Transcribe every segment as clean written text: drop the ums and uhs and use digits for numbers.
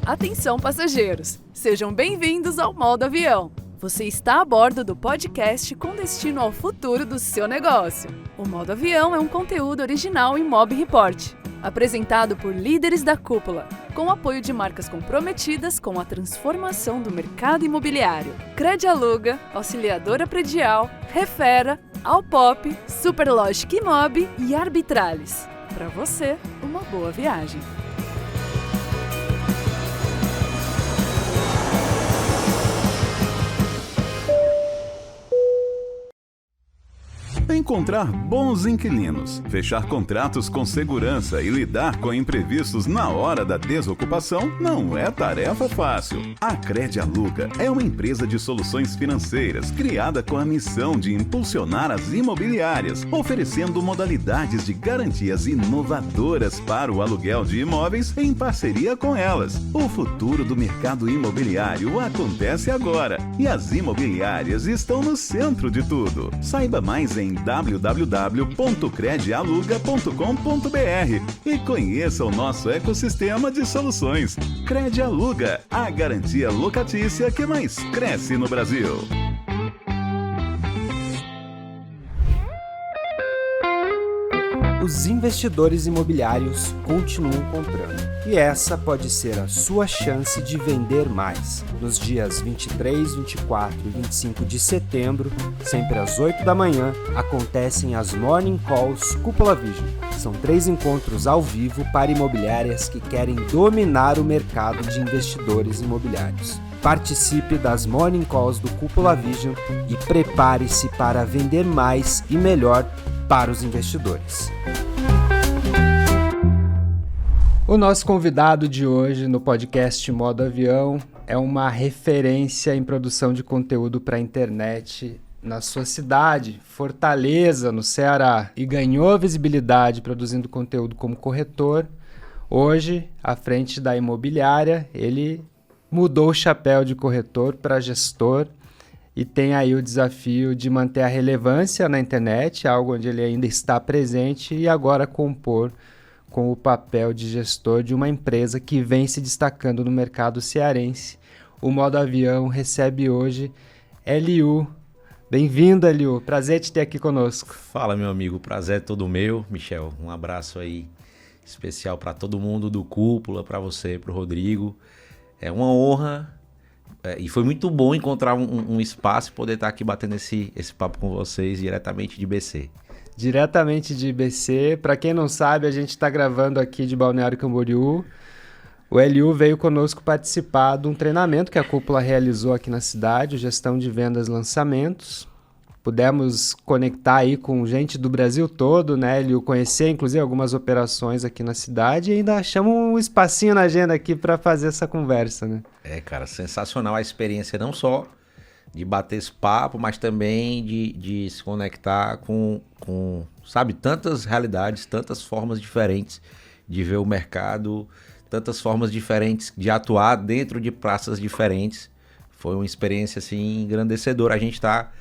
Atenção, passageiros! Sejam bem-vindos ao Modo Avião. Você está a bordo do podcast com destino ao futuro do seu negócio. O Modo Avião é um conteúdo original em Mob Report, apresentado por líderes da cúpula, com apoio de marcas comprometidas com a transformação do mercado imobiliário. Credialuga, Auxiliadora Predial, Refera, Alpop, Superlogic Imob e Arbitralis. Para você, uma boa viagem. Encontrar bons inquilinos, fechar contratos com segurança e lidar com imprevistos na hora da desocupação não é tarefa fácil. A Credialuga é uma empresa de soluções financeiras criada com a missão de impulsionar as imobiliárias, oferecendo modalidades de garantias inovadoras para o aluguel de imóveis em parceria com elas. O futuro do mercado imobiliário acontece agora e as imobiliárias estão no centro de tudo. Saiba mais em www.credialuga.com.br e conheça o nosso ecossistema de soluções. Credialuga, a garantia locatícia que mais cresce no Brasil. Os investidores imobiliários continuam comprando. E essa pode ser a sua chance de vender mais. Nos dias 23, 24 e 25 de setembro, sempre às 8 da manhã, acontecem as Morning Calls Cúpula Vision. São 3 encontros ao vivo para imobiliárias que querem dominar o mercado de investidores imobiliários. Participe das Morning Calls do Cúpula Vision e prepare-se para vender mais e melhor para os investidores. O nosso convidado de hoje no podcast Modo Avião é uma referência em produção de conteúdo para a internet na sua cidade, Fortaleza, no Ceará, e ganhou visibilidade produzindo conteúdo como corretor. Hoje, à frente da imobiliária, ele mudou o chapéu de corretor para gestor e tem aí o desafio de manter a relevância na internet, algo onde ele ainda está presente, e agora compor com o papel de gestor de uma empresa que vem se destacando no mercado cearense. O Modo Avião recebe hoje Eliu. Bem-vindo, Eliu. Prazer te ter aqui conosco. Fala, meu amigo. Prazer é todo meu, Michel. Um abraço aí especial para todo mundo do Cúpula, para você, para o Rodrigo. É uma honra e foi muito bom encontrar um espaço e poder estar aqui batendo esse papo com vocês diretamente de BC. Diretamente de IBC. Para quem não sabe, a gente está gravando aqui de Balneário Camboriú. O Eliu veio conosco participar de um treinamento que a Cúpula realizou aqui na cidade, Gestão de Vendas e Lançamentos. Pudemos conectar aí com gente do Brasil todo, né, Eliu? Conhecer, inclusive, algumas operações aqui na cidade e ainda achamos um espacinho na agenda aqui para fazer essa conversa, né? Cara, sensacional a experiência, não só de bater esse papo, mas também de se conectar com, sabe, tantas realidades, tantas formas diferentes de ver o mercado, tantas formas diferentes de atuar dentro de praças diferentes. Foi uma experiência, assim, engrandecedora. A gente tá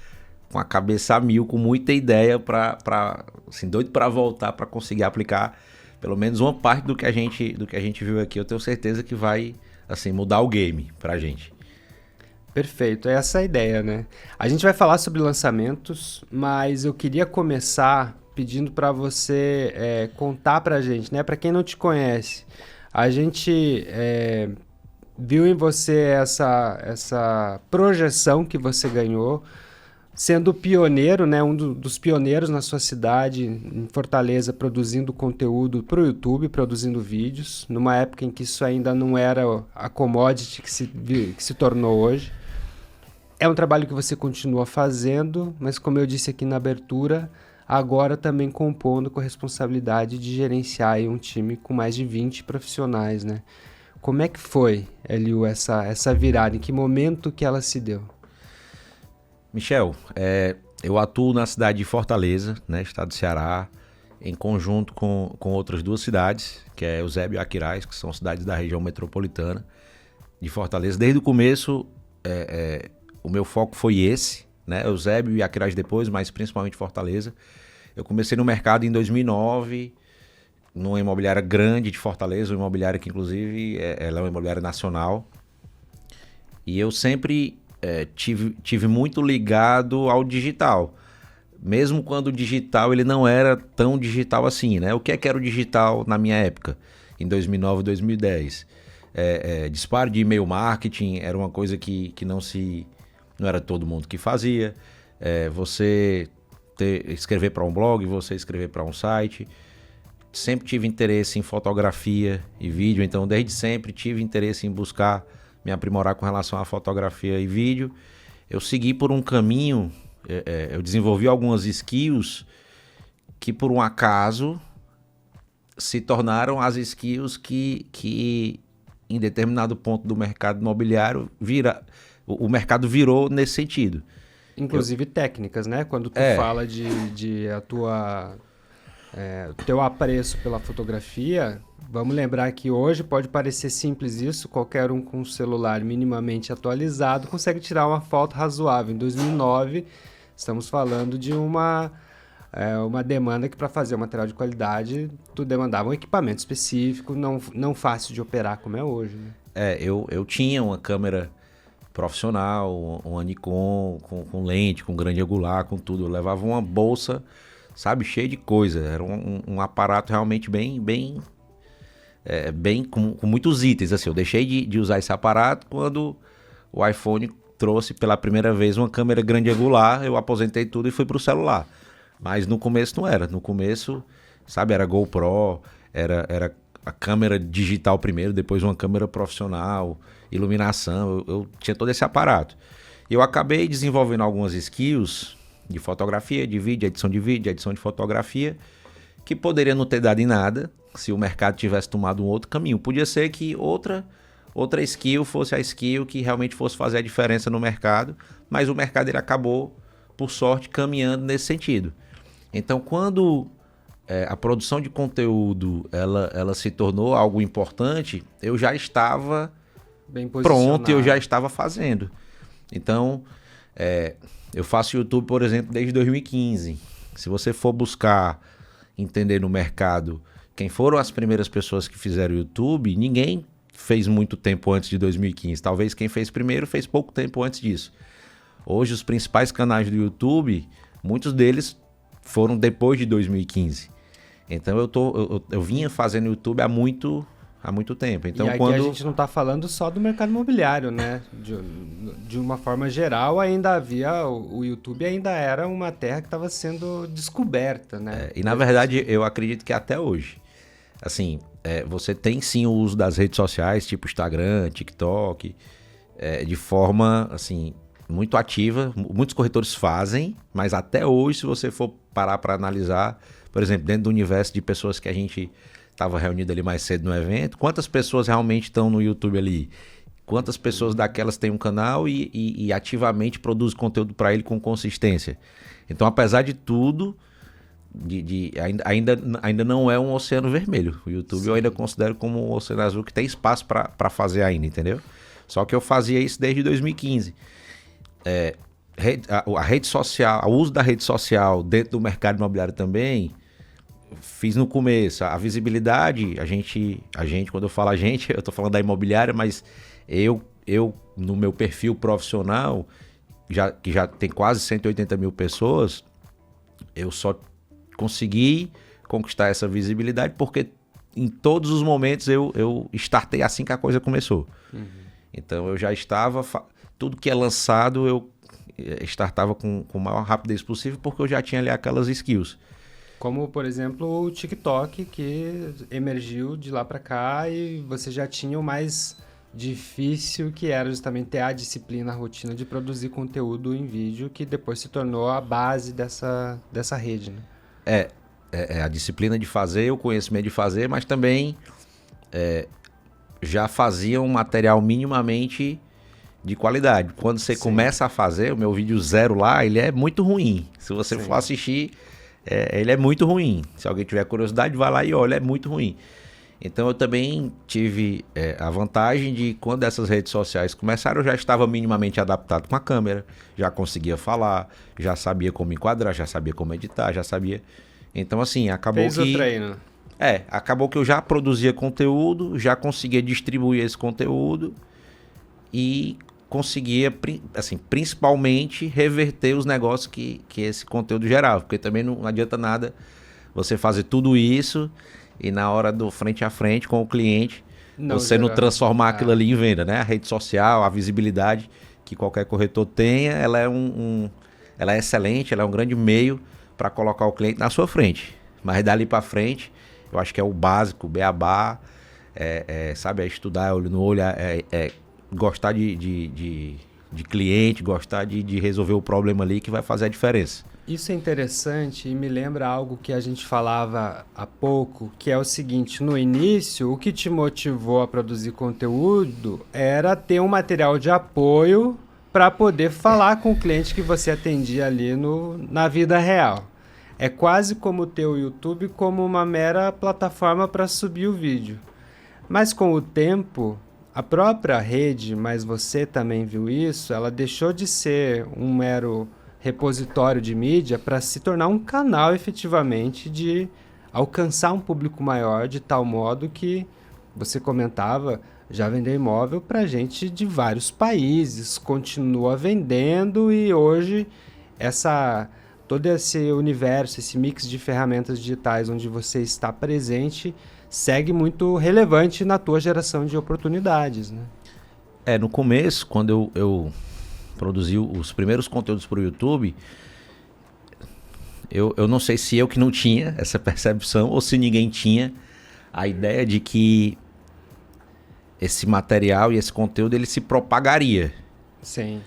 com a cabeça a mil, com muita ideia assim, doido para voltar, para conseguir aplicar pelo menos uma parte do que a gente viu aqui. Eu tenho certeza que vai, assim, mudar o game pra gente. Perfeito, é essa a ideia, né? A gente vai falar sobre lançamentos, mas eu queria começar pedindo para você contar para a gente, né? Para quem não te conhece, a gente viu em você essa projeção que você ganhou, sendo pioneiro, né? Um dos pioneiros na sua cidade, em Fortaleza, produzindo conteúdo para o YouTube, produzindo vídeos, numa época em que isso ainda não era a commodity que se tornou hoje. É um trabalho que você continua fazendo, mas como eu disse aqui na abertura, agora também compondo com a responsabilidade de gerenciar aí um time com mais de 20 profissionais, né? Como é que foi, Eliu, essa virada? Em que momento que ela se deu? Michel, eu atuo na cidade de Fortaleza, né, estado do Ceará, em conjunto com outras 2 cidades, que é Eusébio e Aquiraz, que são cidades da região metropolitana de Fortaleza. Desde o começo, o meu foco foi esse, né? Eusébio e Aquiraz depois, mas principalmente Fortaleza. Eu comecei no mercado em 2009, numa imobiliária grande de Fortaleza, uma imobiliária que inclusive ela é uma imobiliária nacional. E eu sempre tive muito ligado ao digital. Mesmo quando o digital ele não era tão digital assim, né? O que era o digital na minha época, em 2009 e 2010? Disparo de e-mail marketing era uma coisa que não era todo mundo que fazia. Você escrever para um blog, você escrever para um site. Sempre tive interesse em fotografia e vídeo, então desde sempre tive interesse em buscar me aprimorar com relação à fotografia e vídeo. Eu segui por um caminho, eu desenvolvi algumas skills que por um acaso se tornaram as skills que em determinado ponto do mercado imobiliário o mercado virou nesse sentido. Inclusive técnicas, né? Quando tu fala de teu apreço pela fotografia, vamos lembrar que hoje pode parecer simples isso, qualquer um com um celular minimamente atualizado consegue tirar uma foto razoável. Em 2009, estamos falando de uma demanda que para fazer um material de qualidade, tu demandava um equipamento específico, não fácil de operar como é hoje, né? Eu tinha uma câmera profissional, uma Nikon com lente, com grande angular, com tudo. Eu levava uma bolsa, sabe, cheia de coisa. Era um aparato realmente bem com muitos itens. Assim, eu deixei de usar esse aparato quando o iPhone trouxe pela primeira vez uma câmera grande angular. Eu aposentei tudo e fui para o celular. Mas no começo não era. No começo, sabe, era GoPro, era a câmera digital primeiro, depois uma câmera profissional, iluminação, eu tinha todo esse aparato. Eu acabei desenvolvendo algumas skills de fotografia, de vídeo, edição de vídeo, edição de fotografia, que poderia não ter dado em nada se o mercado tivesse tomado um outro caminho. Podia ser que outra skill fosse a skill que realmente fosse fazer a diferença no mercado, mas o mercado ele acabou, por sorte, caminhando nesse sentido. Então, quando a produção de conteúdo ela se tornou algo importante, eu já estava bem pronto, eu já estava fazendo. Então, eu faço YouTube, por exemplo, desde 2015. Se você for buscar entender no mercado quem foram as primeiras pessoas que fizeram YouTube, ninguém fez muito tempo antes de 2015. Talvez quem fez primeiro fez pouco tempo antes disso. Hoje, os principais canais do YouTube, muitos deles foram depois de 2015. Então eu vinha fazendo YouTube há muito tempo. Então, e aqui a gente não está falando só do mercado imobiliário, né? De uma forma geral, ainda havia... O YouTube ainda era uma terra que estava sendo descoberta, né? E na verdade, eu acredito que até hoje. Assim, você tem sim o uso das redes sociais, tipo Instagram, TikTok, de forma, assim, muito ativa. Muitos corretores fazem, mas até hoje, se você for parar para analisar, por exemplo, dentro do universo de pessoas que a gente estava reunido ali mais cedo no evento, quantas pessoas realmente estão no YouTube ali? Quantas pessoas daquelas têm um canal e ativamente produzem conteúdo para ele com consistência? Então, apesar de tudo, ainda não é um oceano vermelho. O YouTube Sim. Eu ainda considero como um oceano azul que tem espaço para fazer ainda, entendeu? Só que eu fazia isso desde 2015. A rede social, o uso da rede social dentro do mercado imobiliário também, fiz no começo. A visibilidade, a gente, quando eu falo a gente, eu tô falando da imobiliária, mas eu no meu perfil profissional, que já tem quase 180 mil pessoas, eu só consegui conquistar essa visibilidade porque em todos os momentos eu startei assim que a coisa começou. Uhum. Então eu já estava, tudo que é lançado eu startava com a maior rapidez possível porque eu já tinha ali aquelas skills. Como, por exemplo, o TikTok, que emergiu de lá para cá e você já tinha o mais difícil, que era justamente ter a disciplina, a rotina de produzir conteúdo em vídeo, que depois se tornou a base dessa rede, né? A disciplina de fazer, o conhecimento de fazer, mas também já fazia um material minimamente de qualidade. Quando você Sim. começa a fazer, o meu vídeo 0 lá, ele é muito ruim. Se você Sim. for assistir... ele é muito ruim. Se alguém tiver curiosidade, vai lá e olha, é muito ruim. Então eu também tive a vantagem de quando essas redes sociais começaram, eu já estava minimamente adaptado com a câmera, já conseguia falar, já sabia como enquadrar, já sabia como editar, já sabia. Então assim, acabou Fez o treino. Acabou que eu já produzia conteúdo, já conseguia distribuir esse conteúdo e conseguia, assim, principalmente reverter os negócios que esse conteúdo gerava, porque também não adianta nada você fazer tudo isso e na hora do frente a frente com o cliente, você não transformar aquilo ali em venda, né? A rede social, a visibilidade que qualquer corretor tenha, ela é ela é excelente, ela é um grande meio para colocar o cliente na sua frente. Mas dali para frente, eu acho que é o básico, o beabá, sabe, é estudar, é olho no olho, gostar de cliente, gostar de resolver o problema ali que vai fazer a diferença. Isso é interessante e me lembra algo que a gente falava há pouco, que é o seguinte: no início, o que te motivou a produzir conteúdo era ter um material de apoio para poder falar com o cliente que você atendia ali na vida real. É quase como ter o YouTube como uma mera plataforma para subir o vídeo. Mas com o tempo, a própria rede, mas você também viu isso, ela deixou de ser um mero repositório de mídia para se tornar um canal efetivamente de alcançar um público maior, de tal modo que você comentava, já vendeu imóvel para gente de vários países, continua vendendo e hoje todo esse universo, esse mix de ferramentas digitais onde você está presente, segue muito relevante na tua geração de oportunidades, né? No começo, quando eu produzi os primeiros conteúdos para o YouTube, eu não sei se eu que não tinha essa percepção ou se ninguém tinha a ideia de que esse material e esse conteúdo ele se propagaria. Sim.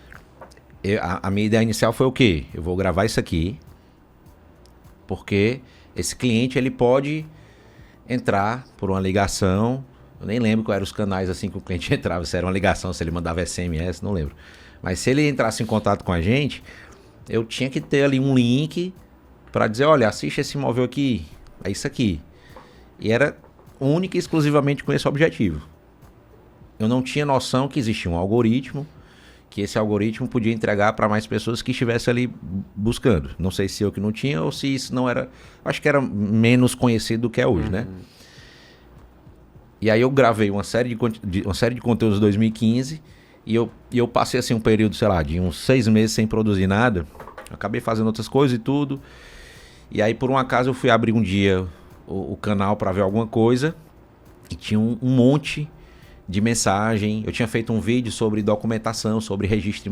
A minha ideia inicial foi o quê? Eu vou gravar isso aqui, porque esse cliente ele pode entrar por uma ligação. Eu nem lembro quais eram os canais assim que o cliente entrava, se era uma ligação, se ele mandava SMS, não lembro. Mas se ele entrasse em contato com a gente, eu tinha que ter ali um link para dizer, olha, assiste esse imóvel aqui, é isso aqui. E era única e exclusivamente com esse objetivo. Eu não tinha noção que existia um algoritmo, que esse algoritmo podia entregar para mais pessoas que estivessem ali buscando. Não sei se eu que não tinha ou se isso não era... Acho que era menos conhecido do que é hoje, né? E aí eu gravei uma série de conteúdos em 2015 e eu passei assim um período, sei lá, de uns 6 meses sem produzir nada. Eu acabei fazendo outras coisas e tudo. E aí por um acaso eu fui abrir um dia o canal para ver alguma coisa e tinha um monte de mensagem. Eu tinha feito um vídeo sobre documentação, sobre registro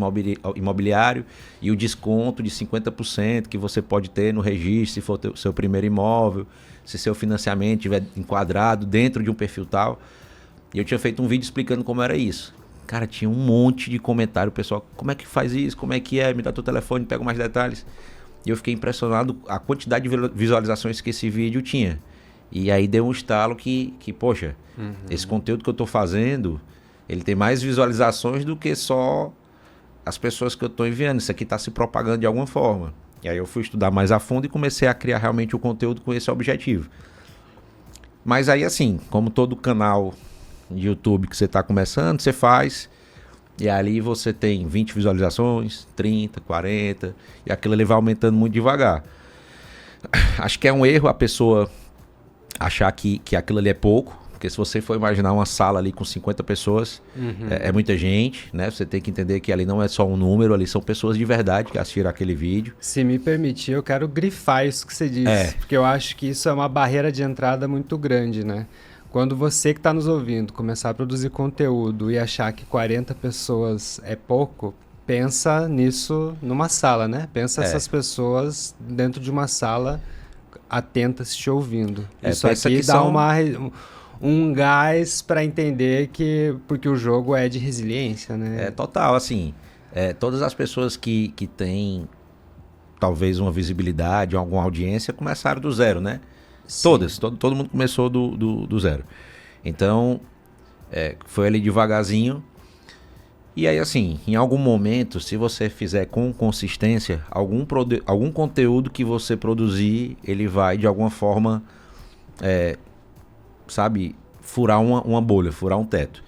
imobiliário e o desconto de 50% que você pode ter no registro se for o seu primeiro imóvel, se seu financiamento estiver enquadrado dentro de um perfil tal. E eu tinha feito um vídeo explicando como era isso. Cara, tinha um monte de comentário, pessoal, como é que faz isso, como é que é, me dá teu telefone, pega mais detalhes. E eu fiquei impressionado a quantidade de visualizações que esse vídeo tinha. E aí deu um estalo que poxa, esse conteúdo que eu tô fazendo, ele tem mais visualizações do que só as pessoas que eu tô enviando. Isso aqui tá se propagando de alguma forma. E aí eu fui estudar mais a fundo e comecei a criar realmente o conteúdo com esse objetivo. Mas aí assim, como todo canal de YouTube que você tá começando, você faz... E ali você tem 20 visualizações, 30, 40, e aquilo ali vai aumentando muito devagar. Acho que é um erro a pessoa achar que aquilo ali é pouco, porque se você for imaginar uma sala ali com 50 pessoas, é muita gente, né? Você tem que entender que ali não é só um número, ali são pessoas de verdade que assistiram aquele vídeo. Se me permitir, eu quero grifar isso que você disse, porque eu acho que isso é uma barreira de entrada muito grande, né? Quando você que está nos ouvindo começar a produzir conteúdo e achar que 40 pessoas é pouco, pensa nisso numa sala, né? Pensa essas pessoas dentro de uma sala atentas te ouvindo. Isso aqui dá um gás para entender porque o jogo é de resiliência, né? Total, assim, todas as pessoas que têm talvez uma visibilidade, alguma audiência, começaram do zero, né? Sim. Todas, todo mundo começou do zero. Então, foi ali devagarzinho. E aí, assim, em algum momento, se você fizer com consistência, algum conteúdo que você produzir, ele vai, de alguma forma, sabe, furar uma bolha, furar um teto.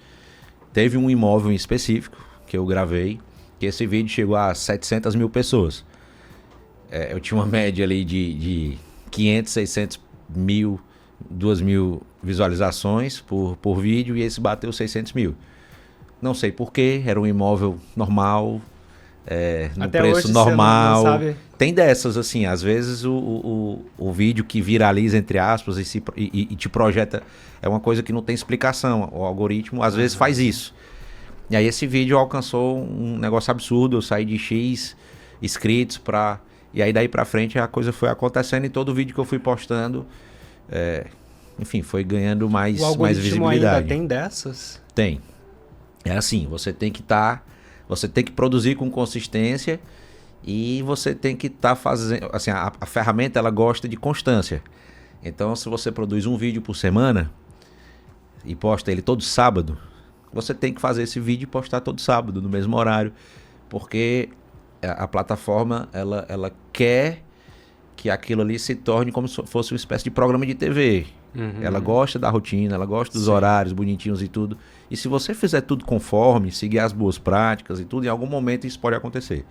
Teve um imóvel em específico que eu gravei, que esse vídeo chegou a 700 mil pessoas. Eu tinha uma média ali de 500, 600 mil 2.000 visualizações por vídeo e esse bateu 600 mil. Não sei porquê, era um imóvel normal, no Até preço hoje normal. você não sabe. Tem dessas, assim, às vezes o vídeo que viraliza, entre aspas, e te projeta, é uma coisa que não tem explicação. O algoritmo, às vezes, faz isso. E aí esse vídeo alcançou um negócio absurdo, eu saí de X inscritos pra... E aí daí pra frente a coisa foi acontecendo e todo vídeo que eu fui postando, enfim, foi ganhando mais O algoritmo visibilidade. ainda tem dessas? Tem. É assim, você tem que produzir com consistência e você tem que estar fazendo, assim, a ferramenta ela gosta de constância. Então, se você produz um vídeo por semana e posta ele todo sábado, você tem que fazer esse vídeo e postar todo sábado, no mesmo horário, porque a plataforma, ela quer que aquilo ali se torne como se fosse uma espécie de programa de TV. Ela gosta da rotina, ela gosta dos horários bonitinhos e tudo. E se você fizer tudo conforme, seguir as boas práticas e tudo, em algum momento isso pode acontecer.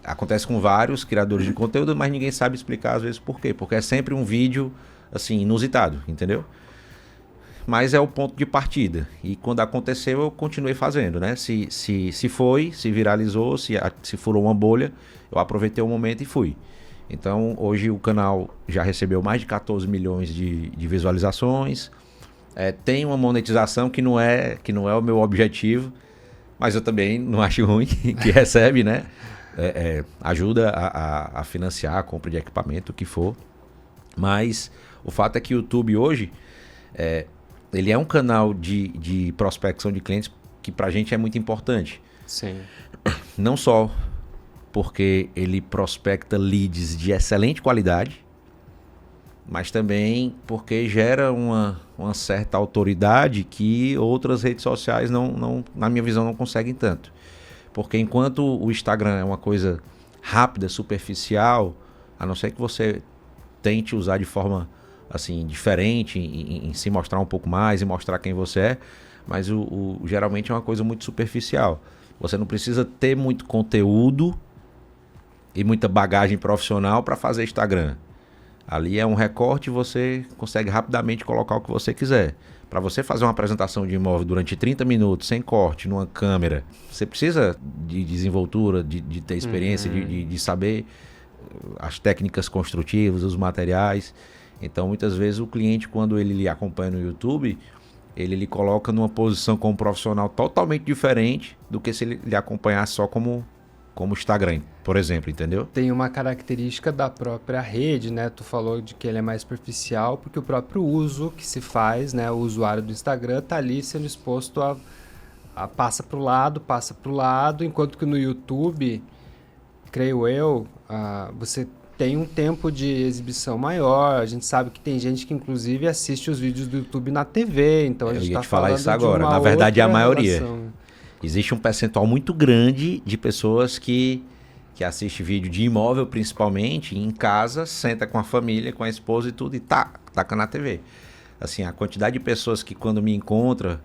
Acontece com vários criadores de conteúdo, mas ninguém sabe explicar às vezes por quê. Porque é sempre um vídeo, assim, inusitado, entendeu? Mas é o ponto de partida. E quando aconteceu, eu continuei fazendo, né? Se viralizou, se furou uma bolha, eu aproveitei o momento e fui. Então, hoje o canal já recebeu mais de 14 milhões de visualizações. Tem uma monetização que não é o meu objetivo, mas eu também não acho ruim que recebe, né? Ajuda a financiar a compra de equipamento, o que for. Mas o fato é que o YouTube hoje, ele é um canal de prospecção de clientes que pra gente é muito importante. Sim. Não só porque ele prospecta leads de excelente qualidade, mas também porque gera uma certa autoridade que outras redes sociais, não, na minha visão, não conseguem tanto. Porque enquanto o Instagram é uma coisa rápida, superficial, a não ser que você tente usar de forma assim, diferente, em se mostrar um pouco mais e mostrar quem você é, mas geralmente é uma coisa muito superficial. Você não precisa ter muito conteúdo e muita bagagem profissional para fazer Instagram. Ali é um recorte e você consegue rapidamente colocar o que você quiser. Para você fazer uma apresentação de imóvel durante 30 minutos, sem corte, numa câmera, você precisa de desenvoltura, de ter experiência, de saber as técnicas construtivas, os materiais. Então, muitas vezes, o cliente, quando ele lhe acompanha no YouTube, ele lhe coloca numa posição como profissional totalmente diferente do que se ele lhe acompanhasse só como Instagram, por exemplo, entendeu? Tem uma característica da própria rede, né? Tu falou de que ele é mais superficial, porque o próprio uso que se faz, né? O usuário do Instagram tá ali sendo exposto a passa pro lado, enquanto que no YouTube, creio eu, você tem um tempo de exibição maior. A gente sabe que tem gente que inclusive assiste os vídeos do YouTube na TV, então a gente tá falando isso agora. Na verdade, é a maioria. Relação. Existe um percentual muito grande de pessoas que assiste vídeo de imóvel, principalmente, em casa, senta com a família, com a esposa e tudo, e taca na TV. Assim, a quantidade de pessoas que quando me encontra,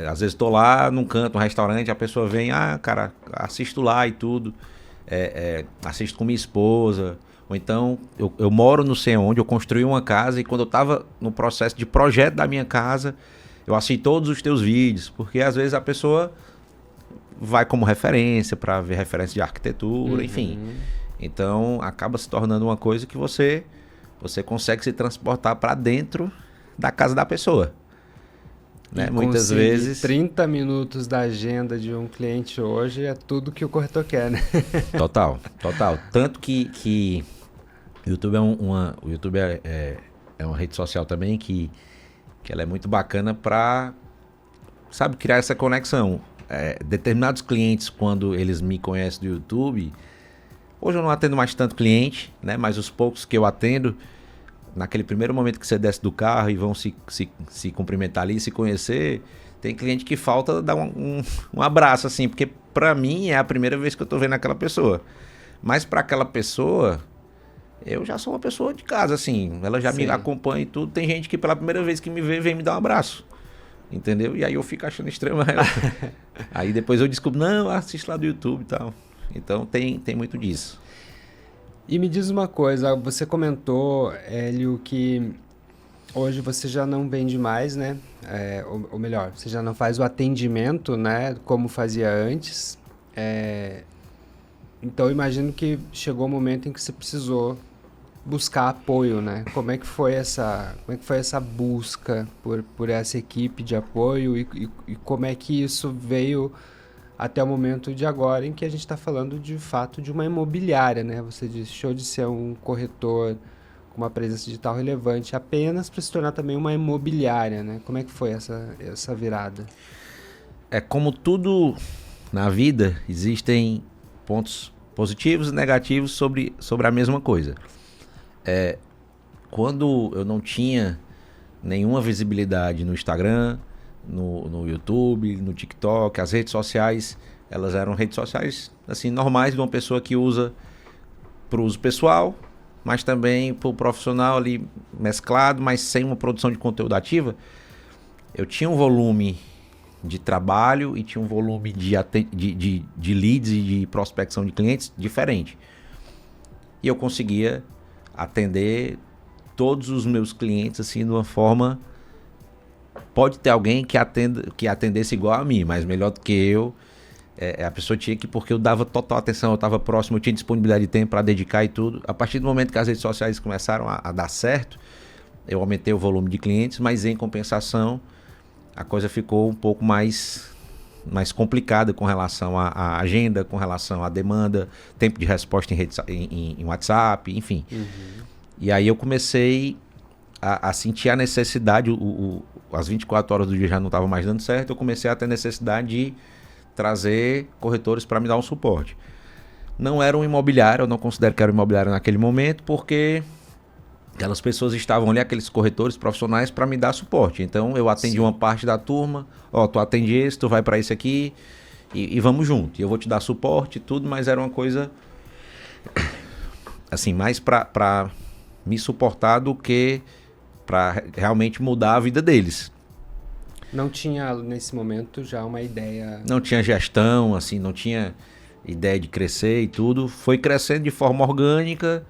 às vezes estou lá num canto, num restaurante, a pessoa vem, cara, assisto lá e tudo, assisto com minha esposa, ou então eu moro não sei onde, eu construí uma casa e quando eu estava no processo de projeto da minha casa, eu assisti todos os teus vídeos, porque às vezes a pessoa vai como referência para ver referência de arquitetura, enfim. Então acaba se tornando uma coisa que você consegue se transportar para dentro da casa da pessoa. Né? Muitas vezes 30 minutos da agenda de um cliente hoje é tudo que o corretor quer, né? Total. Tanto que o YouTube o YouTube é uma rede social também que ela é muito bacana para, sabe, criar essa conexão. Determinados clientes, quando eles me conhecem do YouTube, hoje eu não atendo mais tanto cliente, né? Mas os poucos que eu atendo, naquele primeiro momento que você desce do carro e vão se cumprimentar ali, se conhecer, tem cliente que falta dar um abraço, assim, porque para mim é a primeira vez que eu tô vendo aquela pessoa. Mas para aquela pessoa, eu já sou uma pessoa de casa, assim, ela já me acompanha e tudo. Tem gente que pela primeira vez que me vê, vem me dar um abraço, entendeu? E aí eu fico achando estranho. Aí depois eu descubro, não, assiste lá do YouTube e tal. Então tem muito disso. E me diz uma coisa, você comentou, Hélio, que Hoje você já não vende mais, né? Ou melhor, você já não faz o atendimento, né? Como fazia antes. Então, eu imagino que chegou o momento em que você precisou buscar apoio, né? Como é que foi essa busca por essa equipe de apoio e como é que isso veio até o momento de agora, em que a gente está falando de fato de uma imobiliária, né? Você deixou de ser um corretor com uma presença digital relevante apenas para se tornar também uma imobiliária, né? Como é que foi essa virada? Como tudo na vida, existem pontos positivos e negativos sobre a mesma coisa. Quando eu não tinha nenhuma visibilidade no Instagram, no YouTube, no TikTok, as redes sociais, elas eram redes sociais assim normais de uma pessoa que usa para o uso pessoal, mas também para o profissional ali mesclado, mas sem uma produção de conteúdo ativa. Eu tinha um volume de trabalho e tinha um volume de leads e de prospecção de clientes diferente. E eu conseguia atender todos os meus clientes assim de uma forma... Pode ter alguém que atendesse igual a mim, mas melhor do que eu. A pessoa tinha que, porque eu dava total atenção, eu estava próximo, eu tinha disponibilidade de tempo para dedicar e tudo. A partir do momento que as redes sociais começaram a dar certo, eu aumentei o volume de clientes, mas em compensação a coisa ficou um pouco mais complicada com relação à agenda, com relação à demanda, tempo de resposta em WhatsApp, enfim. Uhum. E aí eu comecei a sentir a necessidade, as 24 horas do dia já não estavam mais dando certo, eu comecei a ter necessidade de trazer corretores para me dar um suporte. Não era um imobiliário, eu não considero que era um imobiliário naquele momento, porque aquelas pessoas estavam ali, aqueles corretores profissionais, para me dar suporte. Então eu atendi uma parte da turma, tu atende esse, tu vai para esse aqui e vamos junto. E eu vou te dar suporte e tudo, mas era uma coisa assim, mais para me suportar do que para realmente mudar a vida deles. Não tinha, nesse momento, já uma ideia... Não tinha gestão, assim, não tinha ideia de crescer e tudo. Foi crescendo de forma orgânica,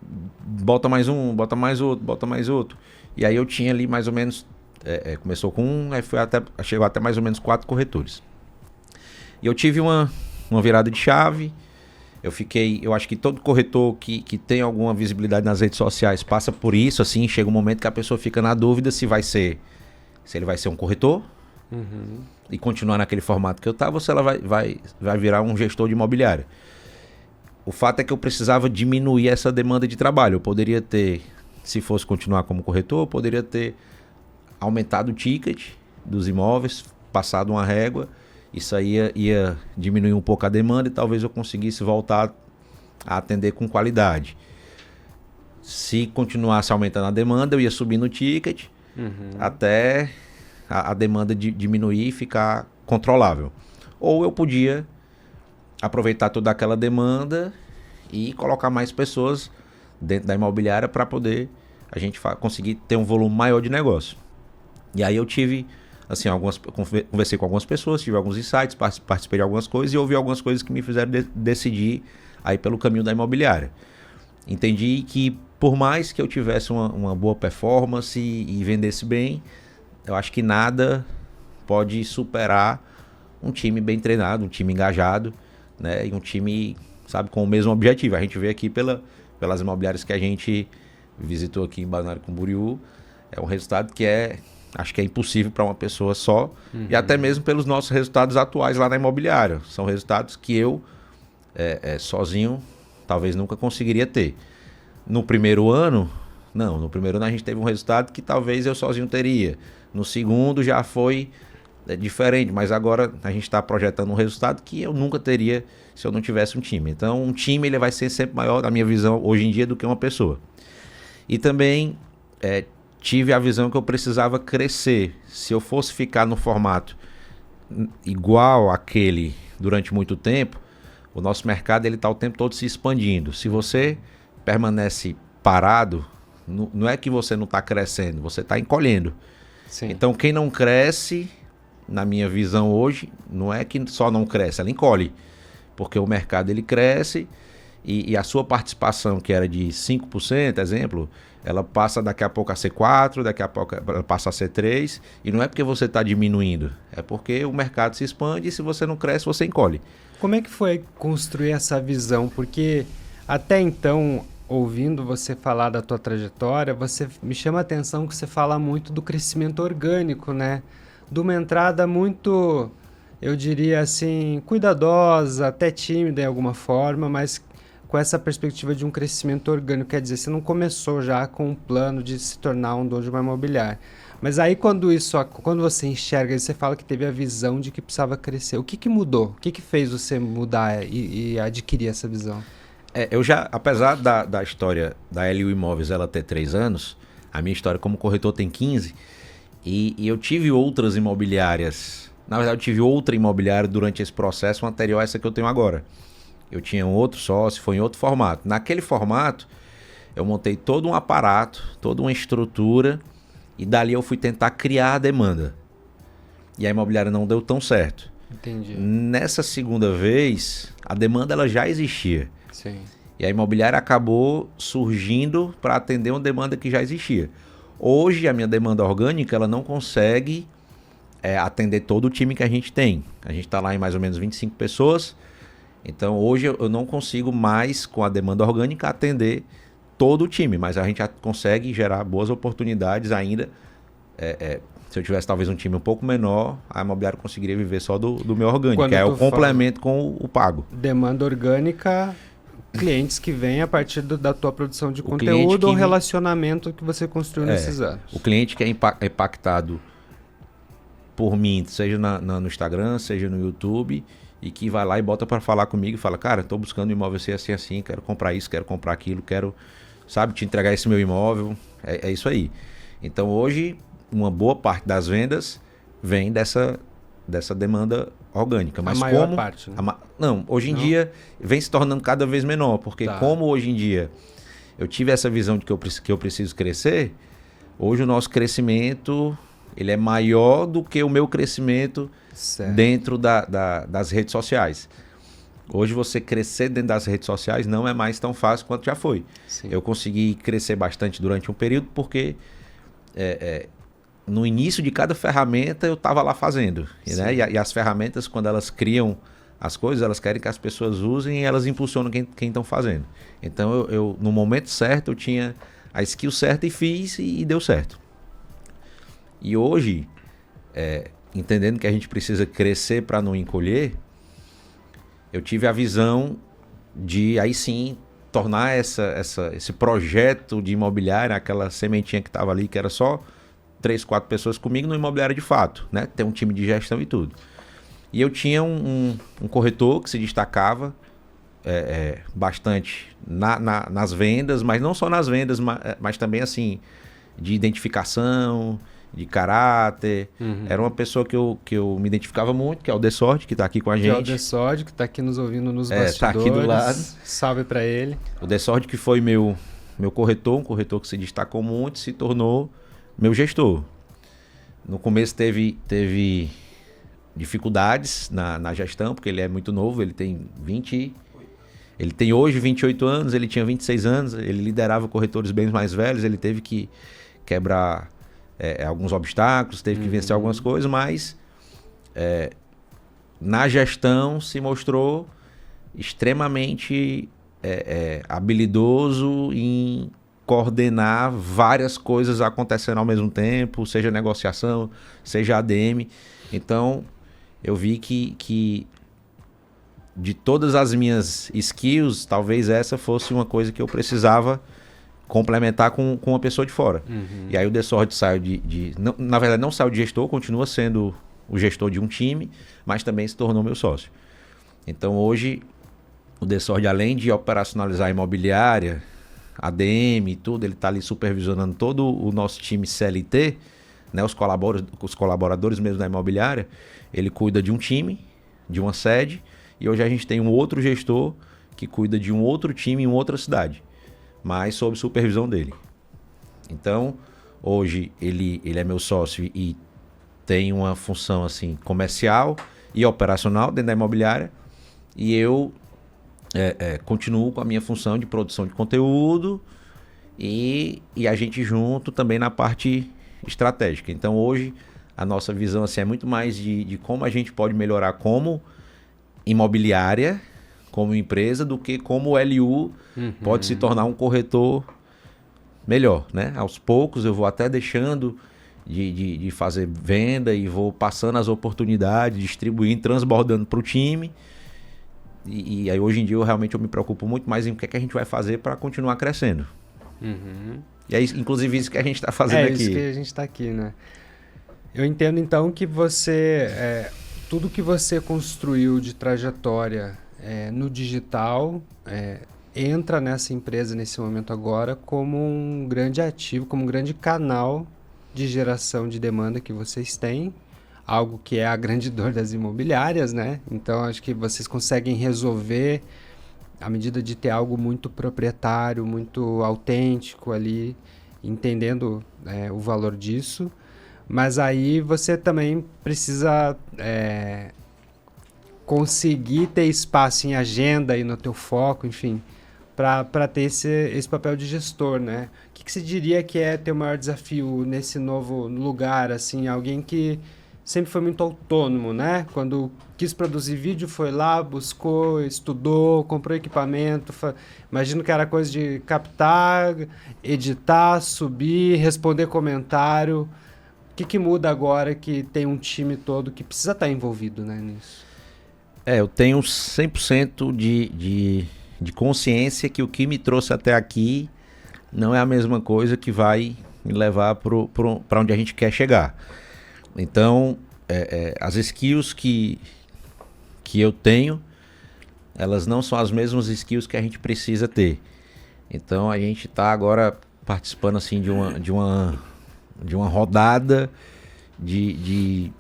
bota mais um, bota mais outro, bota mais outro. E aí eu tinha ali mais ou menos... começou com um, aí chegou até mais ou menos 4 corretores. E eu tive uma virada de chave. Eu acho que todo corretor que tem alguma visibilidade nas redes sociais passa por isso, assim, chega um momento que a pessoa fica na dúvida se ele vai ser um corretor e continuar naquele formato que eu estava, ou se ela vai virar um gestor de imobiliária. O fato é que eu precisava diminuir essa demanda de trabalho. Eu poderia ter, se fosse continuar como corretor, eu poderia ter aumentado o ticket dos imóveis, passado uma régua. Isso aí ia diminuir um pouco a demanda e talvez eu conseguisse voltar a atender com qualidade. Se continuasse aumentando a demanda, eu ia subindo o ticket até a demanda diminuir e ficar controlável. Ou eu podia aproveitar toda aquela demanda e colocar mais pessoas dentro da imobiliária para poder a gente conseguir ter um volume maior de negócio. E aí eu tive... assim, conversei com algumas pessoas, tive alguns insights, participei de algumas coisas e ouvi algumas coisas que me fizeram decidir aí pelo caminho da imobiliária. Entendi que por mais que eu tivesse uma boa performance e vendesse bem, eu acho que nada pode superar um time bem treinado, um time engajado, né? E um time, sabe, com o mesmo objetivo. A gente vê aqui pelas imobiliárias que a gente visitou aqui em Balneário Camboriú, é um resultado que acho que é impossível para uma pessoa só, e até mesmo pelos nossos resultados atuais lá na imobiliária. São resultados que eu, sozinho, talvez nunca conseguiria ter. No primeiro ano a gente teve um resultado que talvez eu sozinho teria. No segundo já foi diferente, mas agora a gente está projetando um resultado que eu nunca teria se eu não tivesse um time. Então um time ele vai ser sempre maior, na minha visão, hoje em dia, do que uma pessoa. E também... tive a visão que eu precisava crescer. Se eu fosse ficar no formato igual àquele durante muito tempo, o nosso mercado está o tempo todo se expandindo. Se você permanece parado, não é que você não está crescendo, você está encolhendo. Sim. Então quem não cresce, na minha visão hoje, não é que só não cresce, ela encolhe. Porque o mercado ele cresce e a sua participação, que era de 5%, exemplo, ela passa daqui a pouco a ser 4%, daqui a pouco ela passa a ser 3%, e não é porque você está diminuindo, é porque o mercado se expande e se você não cresce, você encolhe. Como é que foi construir essa visão? Porque até então, ouvindo você falar da tua trajetória, você me chama a atenção que você fala muito do crescimento orgânico, né? De uma entrada muito, eu diria assim, cuidadosa, até tímida em alguma forma, mas com essa perspectiva de um crescimento orgânico. Quer dizer, você não começou já com um plano de se tornar um dono de uma imobiliária. Mas aí quando você enxerga, você fala que teve a visão de que precisava crescer. O que mudou? O que fez você mudar e adquirir essa visão? Eu já, apesar da história da LU Imóveis ela ter 3 anos, a minha história como corretor tem 15, e eu tive outras imobiliárias. Na verdade, eu tive outra imobiliária durante esse processo anterior a essa que eu tenho agora. Eu tinha um outro sócio, foi em outro formato. Naquele formato, eu montei todo um aparato, toda uma estrutura, e dali eu fui tentar criar a demanda. E a imobiliária não deu tão certo. Entendi. Nessa segunda vez, a demanda ela já existia. Sim. E a imobiliária acabou surgindo para atender uma demanda que já existia. Hoje, a minha demanda orgânica ela não consegue atender todo o time que a gente tem. A gente está lá em mais ou menos 25 pessoas. Então, hoje eu não consigo mais, com a demanda orgânica, atender todo o time. Mas a gente já consegue gerar boas oportunidades ainda. Se eu tivesse talvez um time um pouco menor, a imobiliária conseguiria viver só do meu orgânico, que é o complemento com o pago. Demanda orgânica, clientes que vêm a partir da tua produção de conteúdo ou relacionamento que você construiu nesses anos. O cliente que é impactado por mim, seja no Instagram, seja no YouTube, e que vai lá e bota para falar comigo e fala, cara, estou buscando um imóvel assim, quero comprar isso, quero comprar aquilo, quero, sabe, te entregar esse meu imóvel. É isso aí. Então hoje, uma boa parte das vendas vem dessa demanda orgânica. Mas a maior parte, né? Não, hoje em dia vem se tornando cada vez menor, porque como hoje em dia eu tive essa visão de que eu preciso crescer, hoje o nosso crescimento ele é maior do que o meu crescimento dentro das redes sociais. Hoje você crescer dentro das redes sociais não é mais tão fácil quanto já foi. Sim. Eu consegui crescer bastante durante um período porque no início de cada ferramenta eu estava lá fazendo. Né? E as ferramentas, quando elas criam as coisas, elas querem que as pessoas usem e elas impulsionam quem estão fazendo. Então eu no momento certo eu tinha a skill certa e fiz e deu certo. E hoje, entendendo que a gente precisa crescer para não encolher, eu tive a visão de, aí sim, tornar esse projeto de imobiliária, aquela sementinha que estava ali, que era só 3, 4 pessoas comigo, no imobiliário de fato, né? Ter um time de gestão e tudo. E eu tinha um corretor que se destacava bastante nas vendas, mas não só nas vendas, mas também assim, de identificação, de caráter. Era uma pessoa que eu me identificava muito, que é o Desord, que está aqui com a gente. Que é o Desord, que está aqui nos ouvindo nos bastidores. Está aqui do lado. Salve para ele. O Desord, que foi meu corretor, um corretor que se destacou muito, se tornou meu gestor. No começo teve dificuldades na gestão, porque ele é muito novo, ele tem hoje 28 anos, ele tinha 26 anos, ele liderava corretores bem mais velhos, ele teve que quebrar alguns obstáculos, teve que vencer algumas coisas, mas na gestão se mostrou extremamente habilidoso em coordenar várias coisas acontecendo ao mesmo tempo, seja negociação, seja ADM. Então, eu vi que de todas as minhas skills, talvez essa fosse uma coisa que eu precisava complementar com uma pessoa de fora. E aí o Desord saiu na verdade não saiu de gestor, continua sendo o gestor de um time, mas também se tornou meu sócio. Então hoje o Desord, além de operacionalizar a imobiliária, ADM e tudo, ele está ali supervisionando todo o nosso time CLT, né, os colaboradores mesmo da imobiliária. Ele cuida de um time, de uma sede, e hoje a gente tem um outro gestor que cuida de um outro time em outra cidade, mas sob supervisão dele. Então, hoje ele é meu sócio e tem uma função assim comercial e operacional dentro da imobiliária, e eu continuo com a minha função de produção de conteúdo e a gente junto também na parte estratégica. Então hoje a nossa visão assim, é muito mais de como a gente pode melhorar como imobiliária, como empresa, do que como o LU pode se tornar um corretor melhor, né? Aos poucos eu vou até deixando de fazer venda e vou passando as oportunidades, distribuindo, transbordando para o time. E aí hoje em dia eu me preocupo muito mais em o que é que a gente vai fazer para continuar crescendo. E é isso, inclusive isso que a gente está fazendo aqui. É isso que a gente está aqui, né? Eu entendo então que você, tudo que você construiu de trajetória no digital, entra nessa empresa nesse momento agora como um grande ativo, como um grande canal de geração de demanda que vocês têm, algo que é a grande dor das imobiliárias, né? Então acho que vocês conseguem resolver à medida de ter algo muito proprietário, muito autêntico ali, entendendo o valor disso. Mas aí você também precisa conseguir ter espaço em agenda e no teu foco, enfim, para ter esse papel de gestor, né? O que você diria que é teu maior desafio nesse novo lugar, assim, alguém que sempre foi muito autônomo, né? Quando quis produzir vídeo, foi lá, buscou, estudou, comprou equipamento. Imagino que era coisa de captar, editar, subir, responder comentário. O que muda agora que tem um time todo que precisa estar envolvido, né, nisso? Eu tenho 100% de consciência que o que me trouxe até aqui não é a mesma coisa que vai me levar para onde a gente quer chegar. Então, as skills que eu tenho, elas não são as mesmas skills que a gente precisa ter. Então, a gente está agora participando assim, de uma rodada de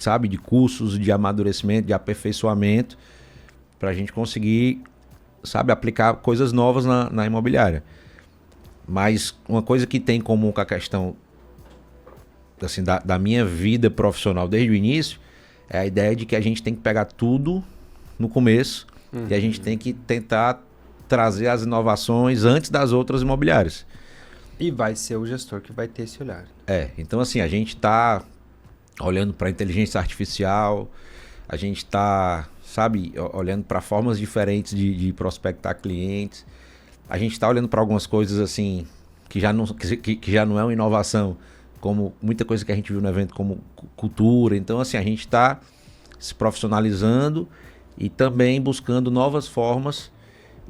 cursos de amadurecimento, de aperfeiçoamento, para a gente conseguir, aplicar coisas novas na imobiliária. Mas uma coisa que tem em comum com a questão assim, da minha vida profissional desde o início é a ideia de que a gente tem que pegar tudo no começo e a gente tem que tentar trazer as inovações antes das outras imobiliárias. E vai ser o gestor que vai ter esse olhar. Então assim, a gente está olhando para a inteligência artificial, a gente está, olhando para formas diferentes de prospectar clientes. A gente está olhando para algumas coisas assim que já não é uma inovação, como muita coisa que a gente viu no evento como cultura. Então assim, a gente está se profissionalizando e também buscando novas formas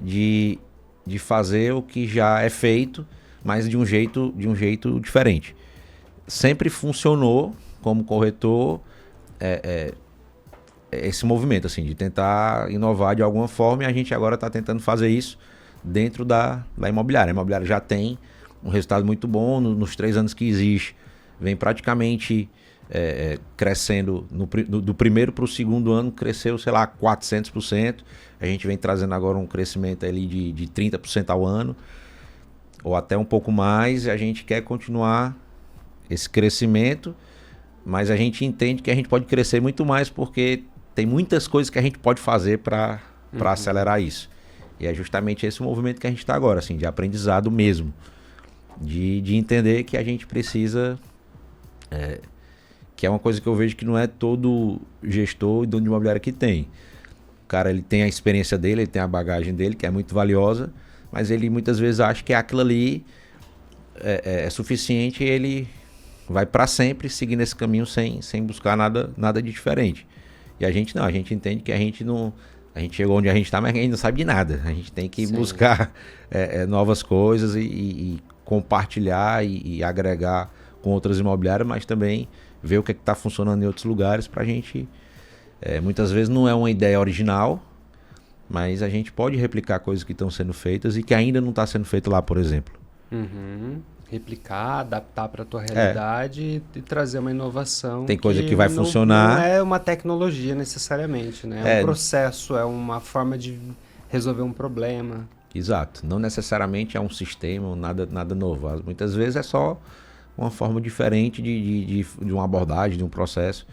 de fazer o que já é feito, mas de um jeito diferente. Sempre funcionou como corretor esse movimento assim, de tentar inovar de alguma forma, e a gente agora está tentando fazer isso dentro da imobiliária. A imobiliária já tem um resultado muito bom nos 3 anos que existe. Vem praticamente crescendo, do primeiro para o segundo ano, cresceu, 400%. A gente vem trazendo agora um crescimento ali de 30% ao ano, ou até um pouco mais, e a gente quer continuar esse crescimento, mas a gente entende que a gente pode crescer muito mais porque tem muitas coisas que a gente pode fazer para acelerar isso. E é justamente esse o movimento que a gente está agora, assim, de aprendizado mesmo. De entender que a gente precisa... que é uma coisa que eu vejo que não é todo gestor e dono de imobiliária que tem. O cara, ele tem a experiência dele, ele tem a bagagem dele, que é muito valiosa, mas ele muitas vezes acha que aquilo ali é suficiente e ele vai para sempre seguir nesse caminho sem buscar nada de diferente. E a gente não, a gente entende que a gente chegou onde a gente está, mas a gente não sabe de nada. A gente tem que buscar novas coisas e compartilhar e agregar com outras imobiliárias, mas também ver o que está funcionando em outros lugares para a gente... muitas vezes não é uma ideia original, mas a gente pode replicar coisas que estão sendo feitas e que ainda não está sendo feito lá, por exemplo. Replicar, adaptar para a tua realidade e trazer uma inovação. Tem coisa que vai funcionar. Não é uma tecnologia necessariamente, né? É um processo, é uma forma de resolver um problema. Exato. Não necessariamente é um sistema, nada novo. Muitas vezes é só uma forma diferente de uma abordagem, de um processo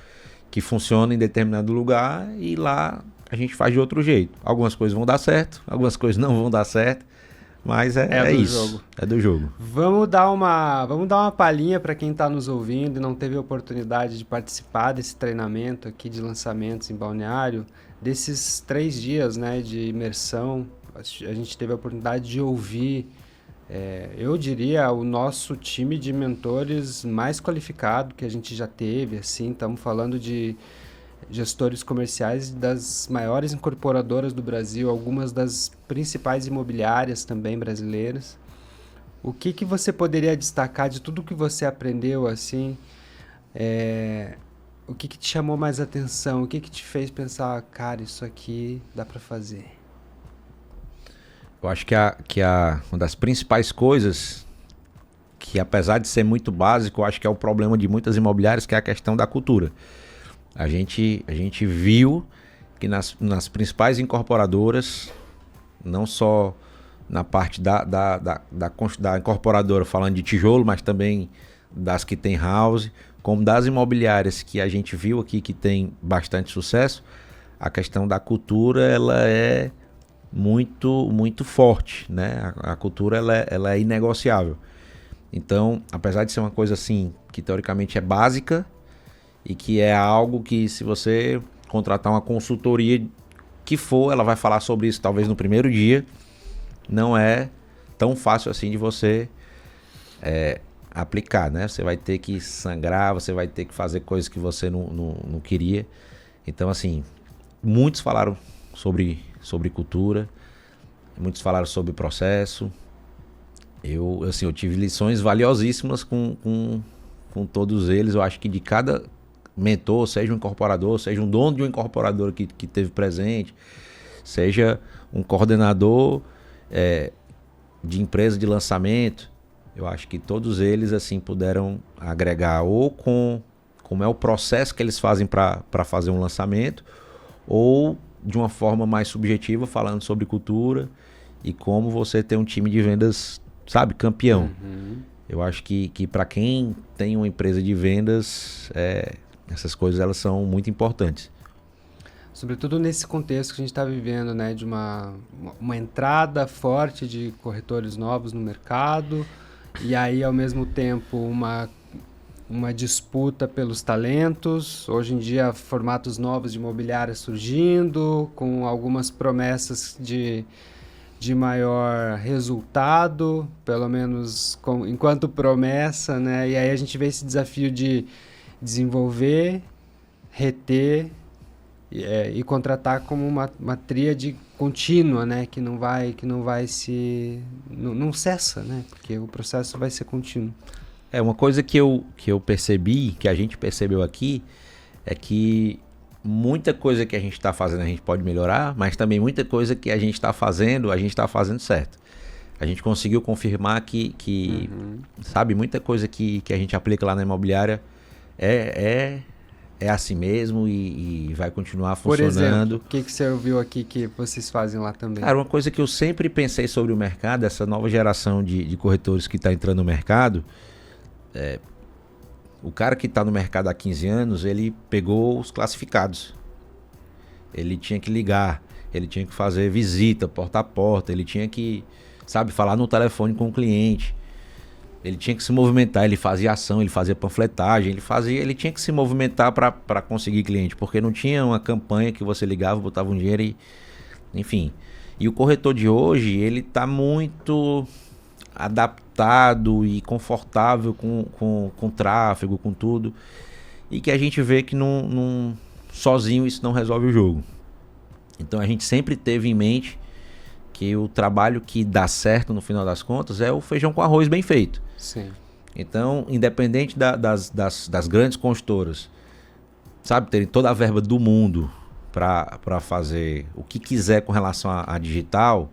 que funciona em determinado lugar e lá a gente faz de outro jeito. Algumas coisas vão dar certo, algumas coisas não vão dar certo, mas é do isso. jogo. É do jogo. Vamos dar uma palhinha para quem está nos ouvindo e não teve a oportunidade de participar desse treinamento aqui de lançamentos em Balneário, desses 3 dias, né, de imersão. A gente teve a oportunidade de ouvir, eu diria, o nosso time de mentores mais qualificado que a gente já teve. Assim, estamos falando de gestores comerciais das maiores incorporadoras do Brasil, algumas das principais imobiliárias também brasileiras. O que você poderia destacar de tudo que você aprendeu, assim? O que te chamou mais atenção? O que te fez pensar, cara, isso aqui dá para fazer? Eu acho que uma das principais coisas, que apesar de ser muito básico, eu acho que é o problema de muitas imobiliárias, que é a questão da cultura. A gente viu que nas principais incorporadoras, não só na parte da incorporadora falando de tijolo, mas também das que tem house, como das imobiliárias que a gente viu aqui que tem bastante sucesso, a questão da cultura ela é muito, muito forte, né? A cultura ela é inegociável. Então, apesar de ser uma coisa assim que teoricamente é básica, e que é algo que, se você contratar uma consultoria que for, ela vai falar sobre isso talvez no primeiro dia. Não é tão fácil assim de você aplicar, né? Você vai ter que sangrar, você vai ter que fazer coisas que você não queria. Então, assim, muitos falaram sobre cultura, muitos falaram sobre processo. Eu tive lições valiosíssimas com todos eles. Eu acho que de cada mentor, seja um incorporador, seja um dono de uma incorporadora que teve presente, seja um coordenador de empresa de lançamento, eu acho que todos eles assim puderam agregar ou como é o processo que eles fazem para fazer um lançamento, ou de uma forma mais subjetiva, falando sobre cultura e como você ter um time de vendas, sabe, campeão. Uhum. Eu acho que para quem tem uma empresa de vendas, essas coisas elas são muito importantes. Sobretudo nesse contexto que a gente está vivendo, né, de uma entrada forte de corretores novos no mercado, e aí ao mesmo tempo uma disputa pelos talentos. Hoje em dia formatos novos de imobiliária surgindo, com algumas promessas de maior resultado, pelo menos enquanto promessa, né? E aí a gente vê esse desafio de desenvolver, reter e contratar como uma tríade contínua, né? Que não cessa, né? Porque o processo vai ser contínuo. Uma coisa que eu percebi, que a gente percebeu aqui, é que muita coisa que a gente está fazendo a gente pode melhorar, mas também muita coisa que a gente está fazendo certo. A gente conseguiu confirmar que sabe, muita coisa que a gente aplica lá na imobiliária é assim mesmo e vai continuar funcionando. Por exemplo, o que você ouviu aqui que vocês fazem lá também? Cara, uma coisa que eu sempre pensei sobre o mercado, essa nova geração de corretores que está entrando no mercado, o cara que está no mercado há 15 anos, ele pegou os classificados. Ele tinha que ligar, ele tinha que fazer visita porta a porta, ele tinha que, sabe, falar no telefone com o cliente. Ele tinha que se movimentar, ele fazia ação, ele fazia panfletagem, ele tinha que se movimentar para conseguir cliente, porque não tinha uma campanha que você ligava, botava um dinheiro e... Enfim. E o corretor de hoje, ele está muito adaptado e confortável com tráfego, com tudo. E que a gente vê que sozinho isso não resolve o jogo. Então a gente sempre teve em mente que o trabalho que dá certo no final das contas é o feijão com arroz bem feito. Sim. Então, independente das grandes consultoras, sabe, terem toda a verba do mundo para fazer o que quiser com relação a digital,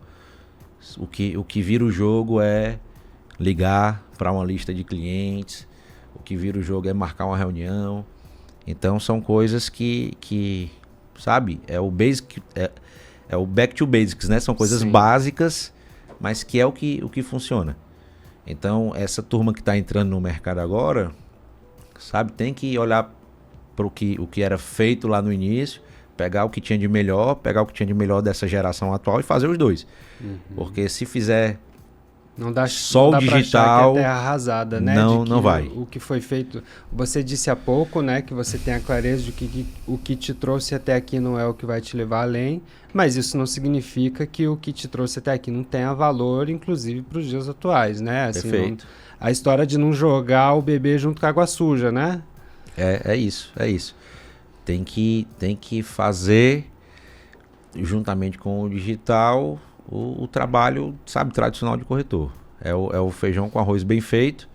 o que vira o jogo é ligar para uma lista de clientes, o que vira o jogo é marcar uma reunião. Então, são coisas que sabe, é o basic, é o back to basics, né? São coisas Sim. básicas, mas que é o que funciona. Então, essa turma que está entrando no mercado agora, sabe, tem que olhar para o que era feito lá no início, Pegar o que tinha de melhor, dessa geração atual e fazer os dois. Porque se fizer não dá, só não o dá pra achar digital, que é terra arrasada, né? não vai. O que foi feito... Você disse há pouco, né, que você tem a clareza de que o que te trouxe até aqui não é o que vai te levar além, mas isso não significa que o que te trouxe até aqui não tenha valor, inclusive para os dias atuais, né? Assim, Perfeito. A história de não jogar o bebê junto com a água suja, né? É isso. Tem que fazer, juntamente com o digital, o trabalho, sabe, tradicional de corretor. É o feijão com arroz bem feito,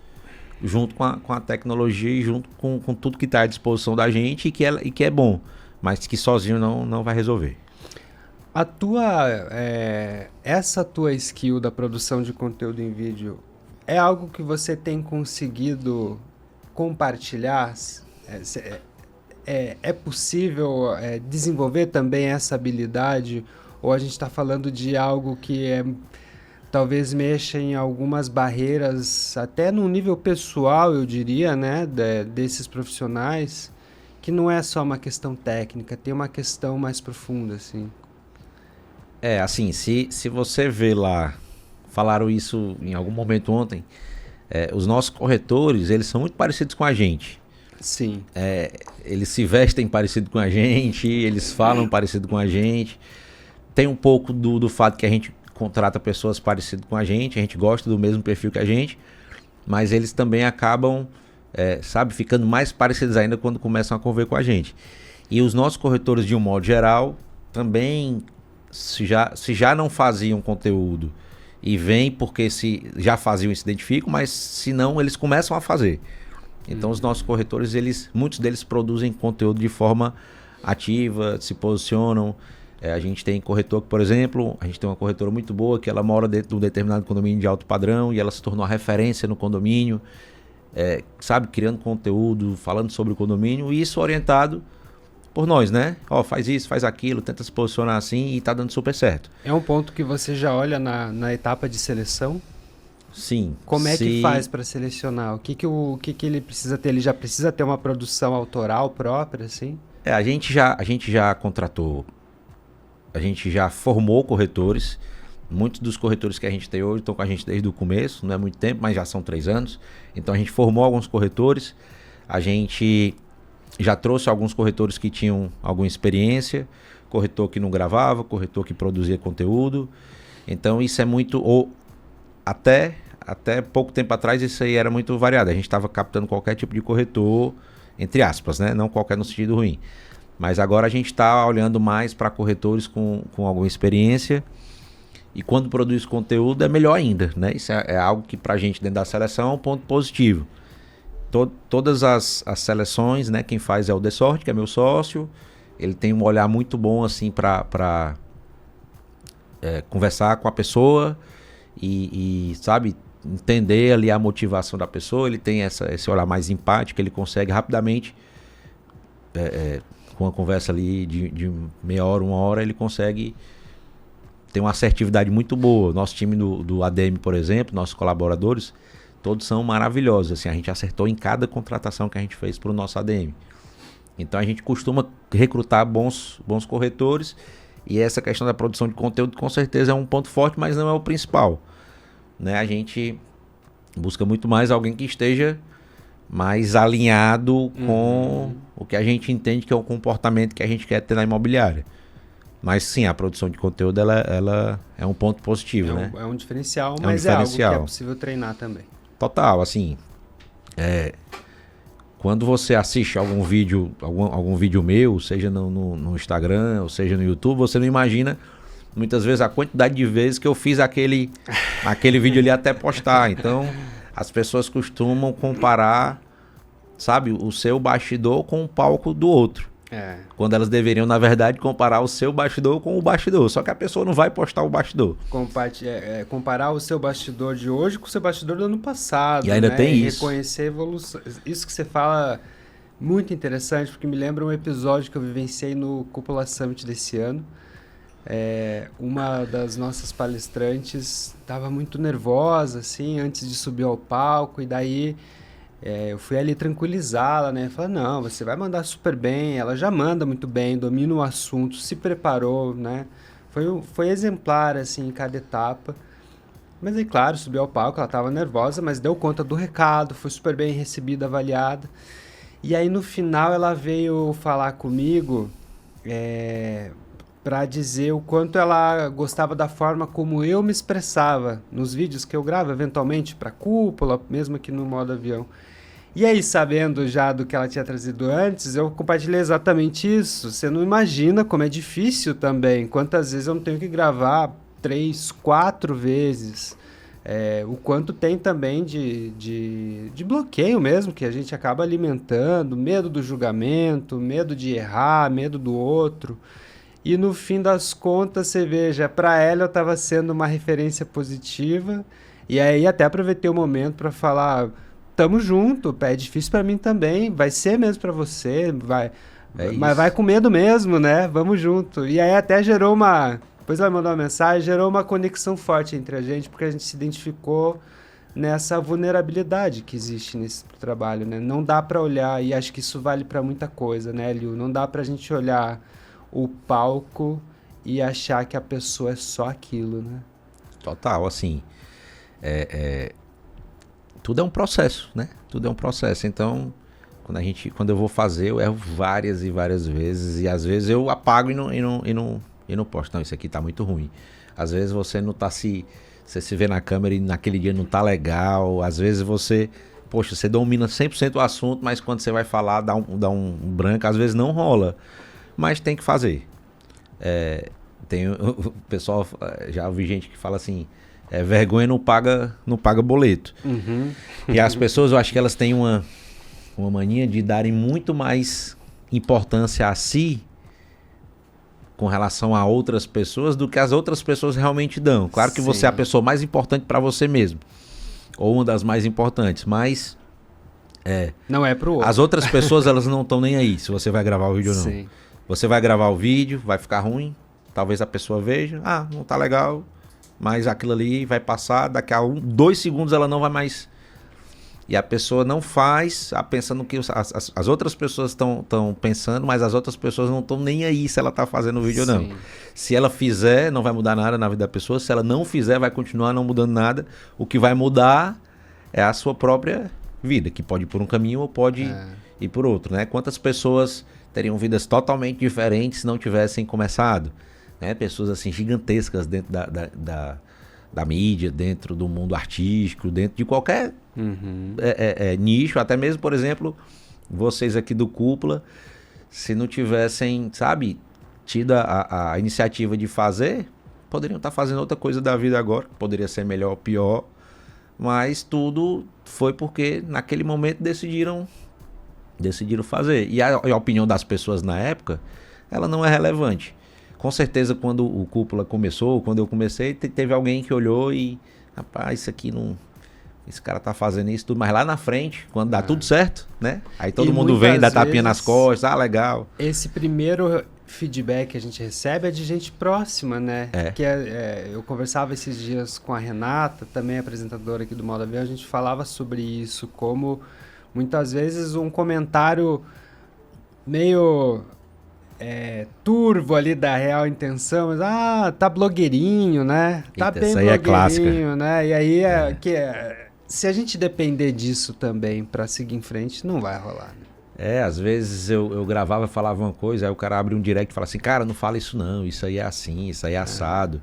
junto com a tecnologia e junto com tudo que está à disposição da gente e que é bom, mas que sozinho não vai resolver. Essa tua skill da produção de conteúdo em vídeo é algo que você tem conseguido compartilhar? É possível desenvolver também essa habilidade? Ou a gente está falando de algo que talvez mexa em algumas barreiras, até no nível pessoal, eu diria, né, desses profissionais, que não é só uma questão técnica, tem uma questão mais profunda, assim. Assim, se você vê lá, falaram isso em algum momento ontem, os nossos corretores, eles são muito parecidos com a gente. Sim. Eles se vestem parecido com a gente, eles falam parecido com a gente. Tem um pouco do fato que a gente contrata pessoas parecidas com a gente gosta do mesmo perfil que a gente, mas eles também acabam, ficando mais parecidos ainda quando começam a conviver com a gente. E os nossos corretores, de um modo geral, também, se já não faziam conteúdo e vêm porque se já faziam e se identificam, mas se não, eles começam a fazer. Então os nossos corretores, muitos deles produzem conteúdo de forma ativa, se posicionam. A gente tem corretor que, por exemplo, a gente tem uma corretora muito boa que ela mora dentro de um determinado condomínio de alto padrão e ela se tornou a referência no condomínio, criando conteúdo, falando sobre o condomínio, e isso orientado por nós, né? Faz isso, faz aquilo, tenta se posicionar assim e tá dando super certo. É um ponto que você já olha na etapa de seleção? Sim. Como é que faz para selecionar? O que ele precisa ter? Ele já precisa ter uma produção autoral própria, assim? A gente já contratou, a gente já formou corretores. Muitos dos corretores que a gente tem hoje estão com a gente desde o começo, não é muito tempo, mas já são 3 anos. Então a gente formou alguns corretores, a gente já trouxe alguns corretores que tinham alguma experiência, corretor que não gravava, corretor que produzia conteúdo. Então isso é muito... Até pouco tempo atrás isso aí era muito variado. A gente estava captando qualquer tipo de corretor, entre aspas, né? Não qualquer no sentido ruim. Mas agora a gente está olhando mais para corretores com alguma experiência. E quando produz conteúdo é melhor ainda, né? Isso é algo que pra gente dentro da seleção é um ponto positivo. Todas as seleções, né? Quem faz é o De Sorte, que é meu sócio. Ele tem um olhar muito bom assim para conversar com a pessoa e sabe, entender ali a motivação da pessoa. Ele tem esse olhar mais empático, ele consegue rapidamente, com uma conversa ali de meia hora, 1 hora, ele consegue ter uma assertividade muito boa. Nosso time do ADM, por exemplo, nossos colaboradores, todos são maravilhosos. Assim, a gente acertou em cada contratação que a gente fez para o nosso ADM. Então a gente costuma recrutar bons corretores, e essa questão da produção de conteúdo com certeza é um ponto forte, mas não é o principal, né? A gente busca muito mais alguém que esteja mais alinhado com o que a gente entende que é o comportamento que a gente quer ter na imobiliária. Mas sim, a produção de conteúdo ela é um ponto positivo, né? É um diferencial, é mas algo que é possível treinar também. Total, assim, quando você assiste algum vídeo meu, seja no Instagram, ou seja no YouTube, você não imagina muitas vezes a quantidade de vezes que eu fiz aquele vídeo ali até postar. Então, as pessoas costumam comparar, sabe, o seu bastidor com o palco do outro. Quando elas deveriam, na verdade, comparar o seu bastidor com o bastidor. Só que a pessoa não vai postar o bastidor. Comparar o seu bastidor de hoje com o seu bastidor do ano passado. E ainda, né? Tem isso. Reconhecer a evolução. Isso que você fala, muito interessante, porque me lembra um episódio que eu vivenciei no Cúpula Summit desse ano. Uma das nossas palestrantes estava muito nervosa, assim, antes de subir ao palco, e daí eu fui ali tranquilizá-la, né? Falei, não, você vai mandar super bem, ela já manda muito bem, domina o assunto, se preparou, né? Foi exemplar, assim, em cada etapa. Mas aí, claro, subiu ao palco, ela estava nervosa, mas deu conta do recado, foi super bem recebida, avaliada. E aí, no final, ela veio falar comigo para dizer o quanto ela gostava da forma como eu me expressava nos vídeos que eu gravo, eventualmente, para Cúpula, mesmo aqui no modo avião. E aí, sabendo já do que ela tinha trazido antes, eu compartilhei exatamente isso. Você não imagina como é difícil também. Quantas vezes eu não tenho que gravar 3, 4 vezes. O quanto tem também de bloqueio mesmo, que a gente acaba alimentando. Medo do julgamento, medo de errar, medo do outro. E no fim das contas, você veja, para ela eu estava sendo uma referência positiva. E aí até aproveitei o momento para falar... Tamo junto, é difícil pra mim também, vai ser mesmo pra você, mas vai com medo mesmo, né? Vamos junto. E aí até gerou depois ela mandou uma mensagem, gerou uma conexão forte entre a gente, porque a gente se identificou nessa vulnerabilidade que existe nesse trabalho, né? Não dá pra olhar, e acho que isso vale pra muita coisa, né, Liu? Não dá pra gente olhar o palco e achar que a pessoa é só aquilo, né? Total, assim, tudo é um processo, né? Tudo é um processo. Então, quando eu vou fazer, eu erro várias e várias vezes. E às vezes eu apago e não posto. Não, isso aqui tá muito ruim. Às vezes você não tá você se vê na câmera e naquele dia não tá legal. Às vezes você domina 100% o assunto, mas quando você vai falar, dá um branco. Às vezes não rola. Mas tem que fazer. O pessoal, já ouvi gente que fala assim... vergonha não paga boleto. Uhum. E as pessoas, eu acho que elas têm uma mania de darem muito mais importância a si com relação a outras pessoas do que as outras pessoas realmente dão. Claro que Sim. você é a pessoa mais importante para você mesmo. Ou uma das mais importantes, mas... não é pro outro. As outras pessoas, elas não estão nem aí se você vai gravar o vídeo ou não. Sim. Você vai gravar o vídeo, vai ficar ruim, talvez a pessoa veja, não tá legal... Mas aquilo ali vai passar, daqui a 2 segundos ela não vai mais... E a pessoa não faz, pensando que as outras pessoas estão pensando, mas as outras pessoas não estão nem aí se ela está fazendo o vídeo ou não. Se ela fizer, não vai mudar nada na vida da pessoa. Se ela não fizer, vai continuar não mudando nada. O que vai mudar é a sua própria vida, que pode ir por um caminho ou pode ir por outro, né? Quantas pessoas teriam vidas totalmente diferentes se não tivessem começado? Né? Pessoas assim gigantescas dentro da mídia, dentro do mundo artístico, dentro de qualquer nicho, até mesmo, por exemplo, vocês aqui do Cúpula, se não tivessem, sabe, tido a iniciativa de fazer, poderiam estar fazendo outra coisa da vida agora, poderia ser melhor ou pior, mas tudo foi porque naquele momento decidiram fazer. E a opinião das pessoas na época, ela não é relevante. Com certeza, quando o Cúpula começou, quando eu comecei, teve alguém que olhou e... Rapaz, isso aqui não... Esse cara tá fazendo isso tudo. Mas lá na frente, quando dá tudo certo, né? Aí todo mundo vem, dá tapinha nas costas. Legal. Esse primeiro feedback que a gente recebe é de gente próxima, né? Eu conversava esses dias com a Renata, também apresentadora aqui do Modo Avião. A gente falava sobre isso, como muitas vezes um comentário meio... turvo ali da real intenção, mas tá blogueirinho, né? Tá Eita, bem essa aí é clássica, né? E aí se a gente depender disso também pra seguir em frente, não vai rolar, né? Às vezes eu gravava e falava uma coisa, aí o cara abre um direct e fala assim, cara, não fala isso não, isso aí é assim, isso aí é assado.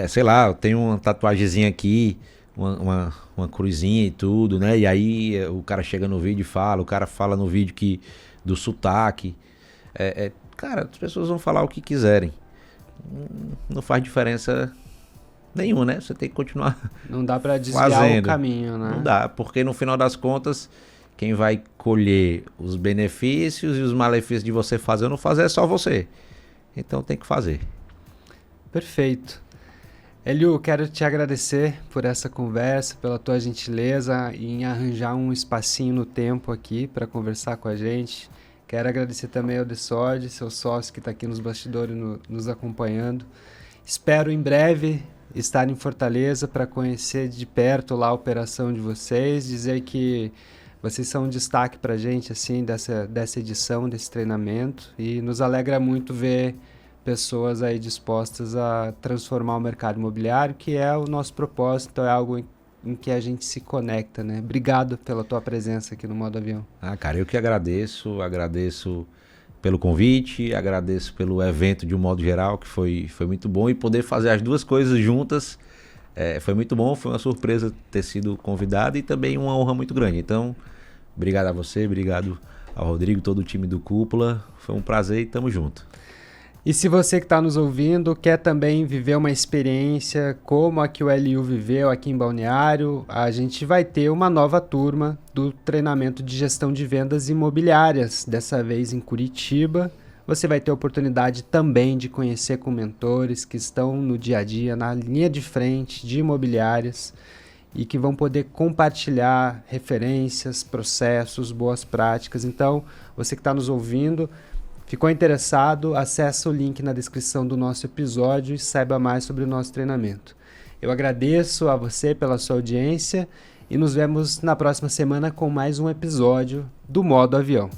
Sei lá, eu tenho uma tatuagemzinha aqui, uma cruzinha e tudo, né? E aí o cara chega no vídeo e fala, o cara fala no vídeo do sotaque. Cara, as pessoas vão falar o que quiserem. Não faz diferença nenhuma, né? Você tem que continuar. Não dá pra desviar o caminho, né? Não dá, porque no final das contas, quem vai colher os benefícios e os malefícios de você fazer ou não fazer é só você. Então tem que fazer. Perfeito. Eliu, quero te agradecer por essa conversa, pela tua gentileza em arranjar um espacinho no tempo aqui para conversar com a gente. Quero agradecer também ao Desord, seu sócio que está aqui nos bastidores nos acompanhando. Espero em breve estar em Fortaleza para conhecer de perto lá a operação de vocês, dizer que Vocês são um destaque para a gente, assim, dessa edição, desse treinamento, e nos alegra muito ver pessoas aí dispostas a transformar o mercado imobiliário, que é o nosso propósito, é algo em que a gente se conecta, né? Obrigado pela tua presença aqui no Modo Avião. Cara, eu que agradeço pelo convite, agradeço pelo evento de um modo geral, que foi muito bom, e poder fazer as duas coisas juntas foi muito bom, foi uma surpresa ter sido convidado e também uma honra muito grande. Então, obrigado a você, obrigado ao Rodrigo, todo o time do Cúpula, foi um prazer e tamo junto. E se você que está nos ouvindo quer também viver uma experiência como a que o LU viveu aqui em Balneário, a gente vai ter uma nova turma do treinamento de gestão de vendas imobiliárias, dessa vez em Curitiba. Você vai ter a oportunidade também de conhecer com mentores que estão no dia a dia, na linha de frente de imobiliárias e que vão poder compartilhar referências, processos, boas práticas. Então, você que está nos ouvindo, ficou interessado, acesse o link na descrição do nosso episódio e saiba mais sobre o nosso treinamento. Eu agradeço a você pela sua audiência e nos vemos na próxima semana com mais um episódio do Modo Avião.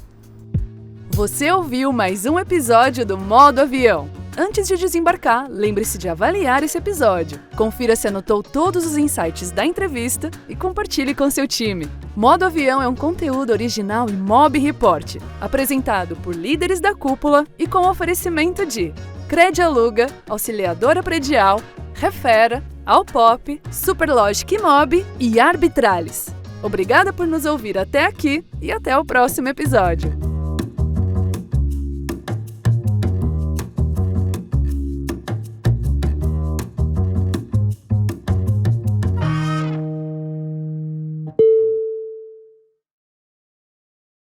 Você ouviu mais um episódio do Modo Avião. Antes de desembarcar, lembre-se de avaliar esse episódio. Confira se anotou todos os insights da entrevista e compartilhe com seu time. Modo Avião é um conteúdo original Imob Report, apresentado por líderes da Cúpula e com oferecimento de Cred Aluga, Auxiliadora Predial, Refera, Alpop, Superlogic Imob e Arbitralis. Obrigada por nos ouvir até aqui e até o próximo episódio.